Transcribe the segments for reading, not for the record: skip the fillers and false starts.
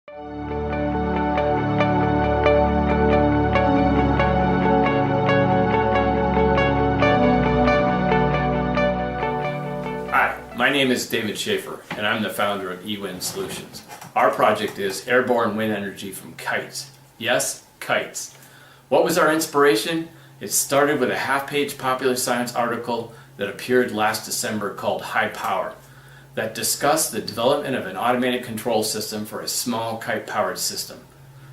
Hi, my name is David Schaefer, and I'm the founder of eWS Solutions. Our project is airborne wind energy from kites. Yes, kites. What was our inspiration? It started with a half-page Popular Science article that appeared last December called High Power, that discussed the development of an automated control system for a small kite-powered system.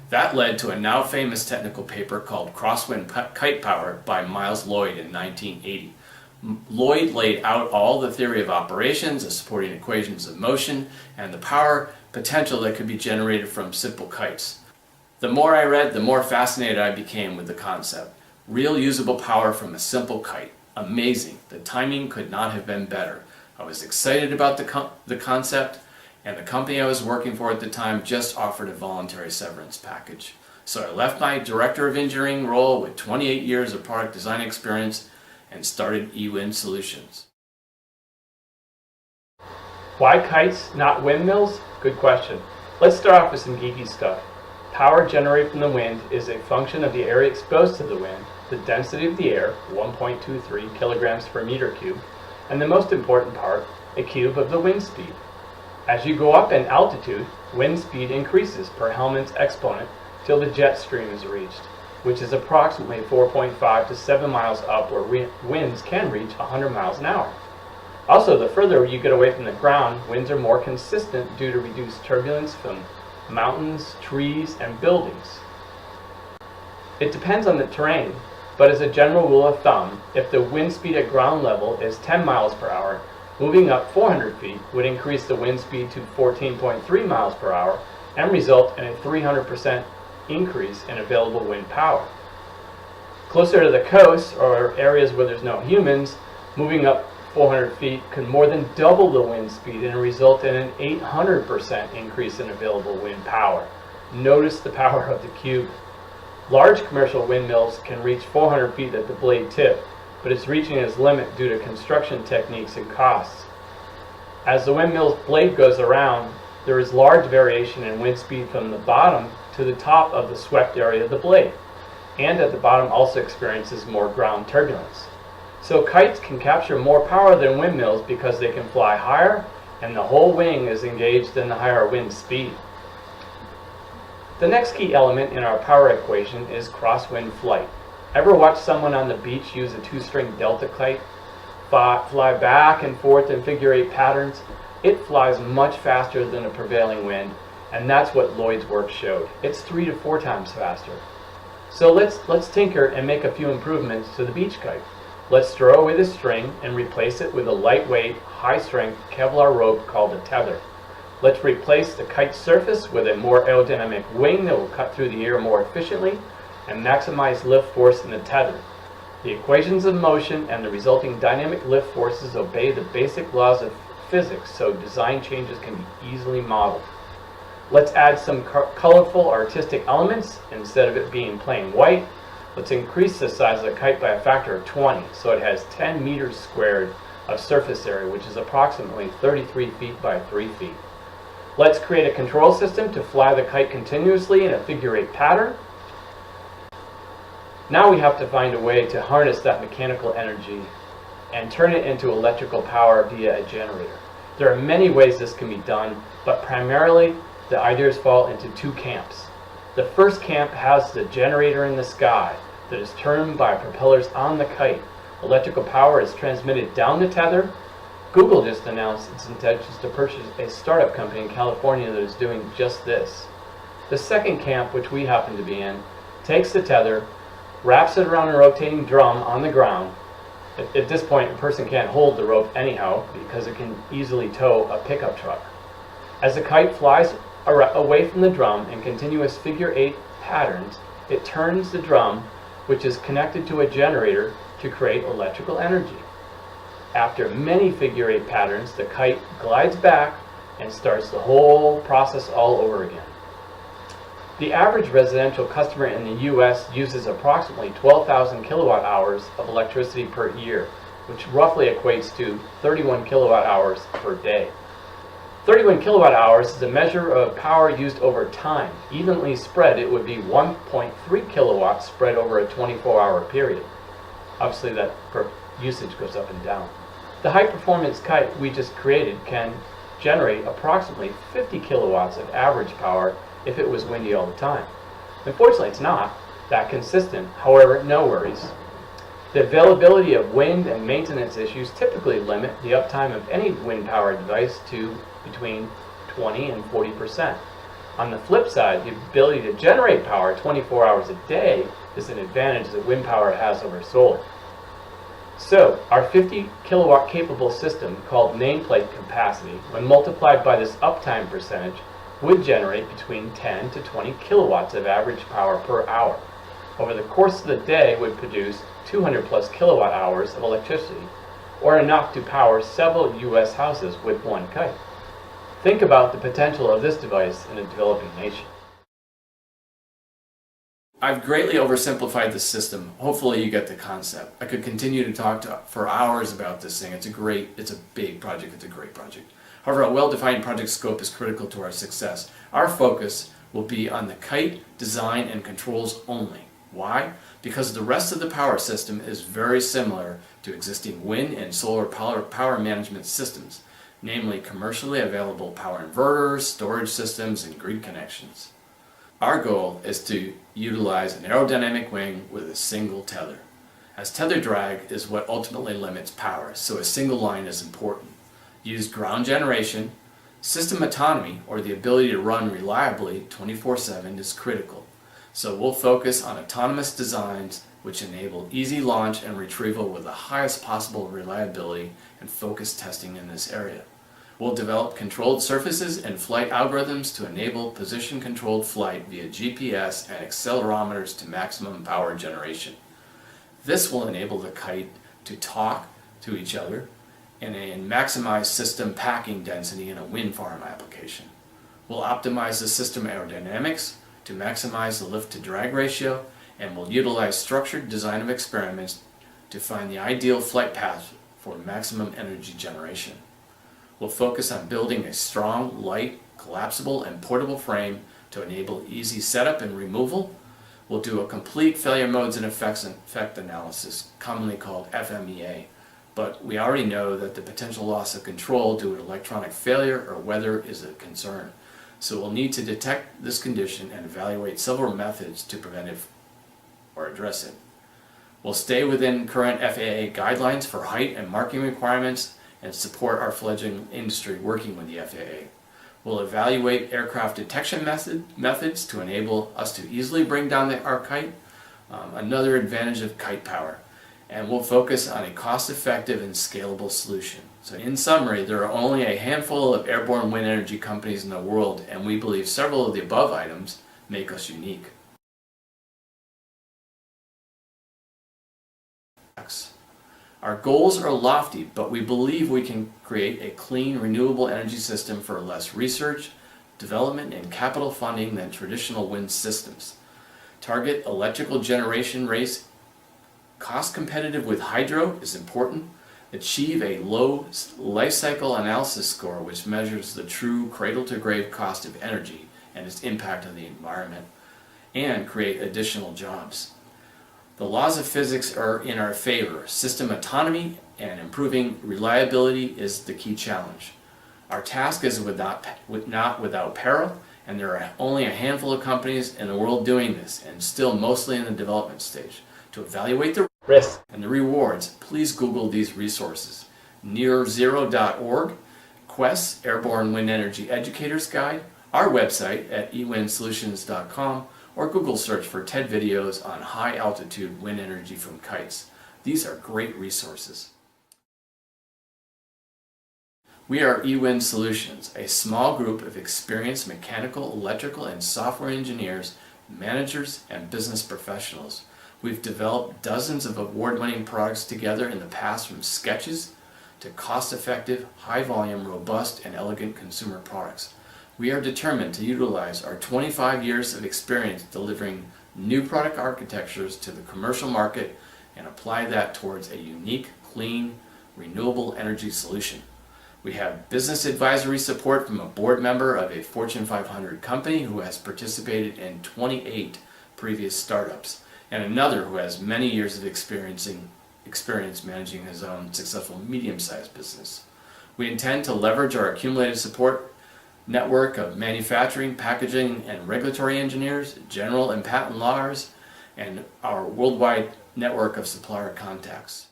That led to a now famous technical paper called Crosswind Kite Power by Miles Lloyd in 1980. Lloyd laid out all the theory of operations, the supporting equations of motion, and the power potential that could be generated from simple kites. The more I read, the more fascinated I became with the concept. Real usable power from a simple kite. Amazing. The timing could not have been better. I was excited about the concept, and the company I was working for at the time just offered a voluntary severance package. So I left my director of engineering role with 28 years of product design experience and started eWS Solutions. Why kites, not windmills? Good question. Let's start off with some geeky stuff. Power generated from the wind is a function of the area exposed to the wind, the density of the air, 1.23 kilograms per meter cube, and the most important part, a cube of the wind speed. As you go up in altitude, wind speed increases per Helmholtz exponent till the jet stream is reached, which is approximately 4.5 to 7 miles up, where winds can reach 100 miles an hour. Also, the further you get away from the ground, winds are more consistent due to reduced turbulence from mountains, trees, and buildings. It depends on the terrain, but as a general rule of thumb, if the wind speed at ground level is 10 miles per hour, moving up 400 feet would increase the wind speed to 14.3 miles per hour and result in a 300% increase in available wind power. Closer to the coast, or areas where there's no humans, moving up 400 feet could more than double the wind speed and result in an 800% increase in available wind power. Notice the power of the cube. Large commercial windmills can reach 400 feet at the blade tip, but it's reaching its limit due to construction techniques and costs. As the windmill's blade goes around, there is large variation in wind speed from the bottom to the top of the swept area of the blade, and at the bottom also experiences more ground turbulence. So kites can capture more power than windmills because they can fly higher and the whole wing is engaged in the higher wind speed. The next key element in our power equation is crosswind flight. Ever watch someone on the beach use a 2-string delta kite? Fly back and forth in figure 8 patterns? It flies much faster than the prevailing wind, and that's what Lloyd's work showed. It's 3 to 4 times faster. So let's tinker and make a few improvements to the beach kite. Let's throw away the string and replace it with a lightweight, high-strength Kevlar rope called a tether. Let's replace the kite surface with a more aerodynamic wing that will cut through the air more efficiently and maximize lift force in the tether. The equations of motion and the resulting dynamic lift forces obey the basic laws of physics, so design changes can be easily modeled. Let's add some colorful artistic elements. Instead of it being plain white, let's increase the size of the kite by a factor of 20, so it has 10 meters squared of surface area, which is approximately 33 feet by 3 feet. Let's create a control system to fly the kite continuously in a figure 8 pattern. Now we have to find a way to harness that mechanical energy and turn it into electrical power via a generator. There are many ways this can be done, but primarily the ideas fall into 2 camps. The first camp has the generator in the sky that is turned by propellers on the kite. Electrical power is transmitted down the tether. Google just announced its intentions to purchase a startup company in California that is doing just this. The second camp, which we happen to be in, takes the tether, wraps it around a rotating drum on the ground. At this point, a person can't hold the rope anyhow because it can easily tow a pickup truck. As the kite flies away from the drum in continuous figure 8 patterns, it turns the drum, which is connected to a generator, to create electrical energy. After many figure 8 patterns, the kite glides back and starts the whole process all over again. The average residential customer in the U.S. uses approximately 12,000 kilowatt hours of electricity per year, which roughly equates to 31 kilowatt hours per day. 31 kilowatt hours is a measure of power used over time. Evenly spread, it would be 1.3 kilowatts spread over a 24-hour period. Obviously that usage goes up and down. The high-performance kite we just created can generate approximately 50 kilowatts of average power if it was windy all the time. Unfortunately, it's not that consistent. However, no worries. The availability of wind and maintenance issues typically limit the uptime of any wind-powered device to between 20 and 40%. On the flip side, the ability to generate power 24 hours a day is an advantage that wind power has over solar. So, our 50 kilowatt capable system, called nameplate capacity, when multiplied by this uptime percentage, would generate between 10 to 20 kilowatts of average power per hour. Over the course of the day, would produce 200 plus kilowatt hours of electricity, or enough to power several U.S. houses with one kite. Think about the potential of this device in a developing nation. I've greatly oversimplified the system. Hopefully you get the concept. I could continue to talk for hours about this thing. It's a big project, it's a great project. However, a well-defined project scope is critical to our success. Our focus will be on the kite design and controls only. Why? Because the rest of the power system is very similar to existing wind and solar power management systems, namely commercially available power inverters, storage systems, and grid connections. Our goal is to utilize an aerodynamic wing with a single tether, as tether drag is what ultimately limits power, so a single line is important. Use ground generation. System autonomy, or the ability to run reliably 24/7, is critical. So we'll focus on autonomous designs which enable easy launch and retrieval with the highest possible reliability and focused testing in this area. We'll develop controlled surfaces and flight algorithms to enable position-controlled flight via GPS and accelerometers to maximum power generation. This will enable the kite to talk to each other and maximize system packing density in a wind farm application. We'll optimize the system aerodynamics to maximize the lift-to-drag ratio, and we'll utilize structured design of experiments to find the ideal flight path for maximum energy generation. We'll focus on building a strong, light, collapsible, and portable frame to enable easy setup and removal. We'll do a complete failure modes and effect analysis, commonly called FMEA, but we already know that the potential loss of control due to electronic failure or weather is a concern. So we'll need to detect this condition and evaluate several methods to prevent it or address it. We'll stay within current FAA guidelines for height and marking requirements and support our fledgling industry working with the FAA. We'll evaluate aircraft detection methods to enable us to easily bring down our kite, another advantage of kite power. And we'll focus on a cost-effective and scalable solution. So in summary, there are only a handful of airborne wind energy companies in the world, and we believe several of the above items make us unique. Our goals are lofty, but we believe we can create a clean, renewable energy system for less research, development, and capital funding than traditional wind systems. Target electrical generation rates cost competitive with hydro is important. Achieve a low life cycle analysis score which measures the true cradle-to-grave cost of energy and its impact on the environment, and create additional jobs. The laws of physics are in our favor. System autonomy and improving reliability is the key challenge. Our task is not without peril, and there are only a handful of companies in the world doing this, and still mostly in the development stage. To evaluate the risks and the rewards, please Google these resources: nearzero.org, Quest's Airborne Wind Energy Educator's Guide, our website at eWinSolutions.com, or Google search for TED videos on high-altitude wind energy from kites. These are great resources. We are eWin Solutions, a small group of experienced mechanical, electrical, and software engineers, managers, and business professionals. We've developed dozens of award-winning products together in the past, from sketches to cost-effective, high-volume, robust, and elegant consumer products. We are determined to utilize our 25 years of experience delivering new product architectures to the commercial market and apply that towards a unique, clean, renewable energy solution. We have business advisory support from a board member of a Fortune 500 company who has participated in 28 previous startups, and another who has many years of experience managing his own successful medium-sized business. We intend to leverage our accumulated support network of manufacturing, packaging, and regulatory engineers, general and patent lawyers, and our worldwide network of supplier contacts.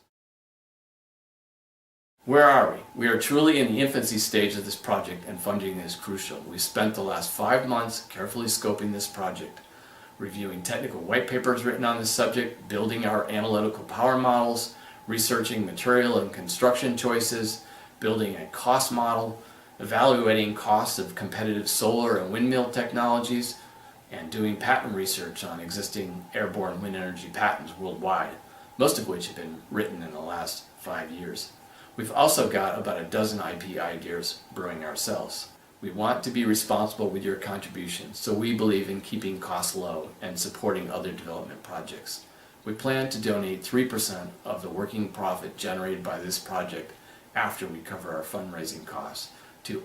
Where are we? We are truly in the infancy stage of this project, and funding is crucial. We spent the last 5 months carefully scoping this project, reviewing technical white papers written on this subject, building our analytical power models, researching material and construction choices, building a cost model, evaluating costs of competitive solar and windmill technologies, and doing patent research on existing airborne wind energy patents worldwide, most of which have been written in the last 5 years. We've also got about a dozen IP ideas brewing ourselves. We want to be responsible with your contributions, so we believe in keeping costs low and supporting other development projects. We plan to donate 3% of the working profit generated by this project after we cover our fundraising costs to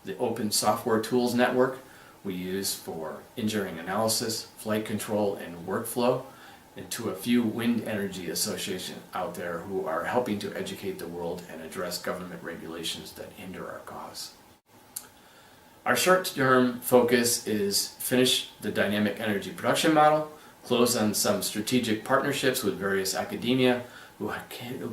the open software tools network we use for engineering analysis, flight control, and workflow, and to a few wind energy associations out there who are helping to educate the world and address government regulations that hinder our cause. Our short-term focus is finish the dynamic energy production model, close on some strategic partnerships with various academia who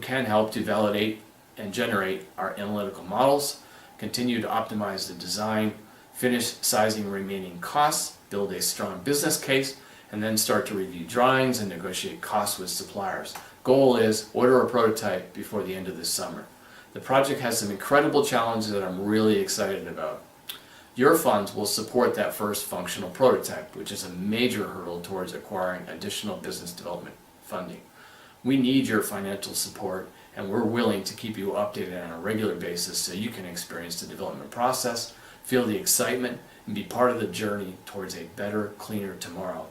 can help to validate and generate our analytical models, continue to optimize the design, finish sizing remaining costs, build a strong business case, and then start to review drawings and negotiate costs with suppliers. Goal is order a prototype before the end of this summer. The project has some incredible challenges that I'm really excited about. Your funds will support that first functional prototype, which is a major hurdle towards acquiring additional business development funding. We need your financial support, and we're willing to keep you updated on a regular basis so you can experience the development process, feel the excitement, and be part of the journey towards a better, cleaner tomorrow.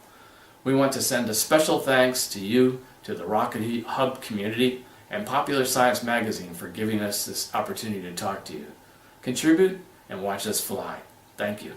We want to send a special thanks to you, to the Rocket Hub community, and Popular Science Magazine for giving us this opportunity to talk to you. Contribute and watch us fly. Thank you.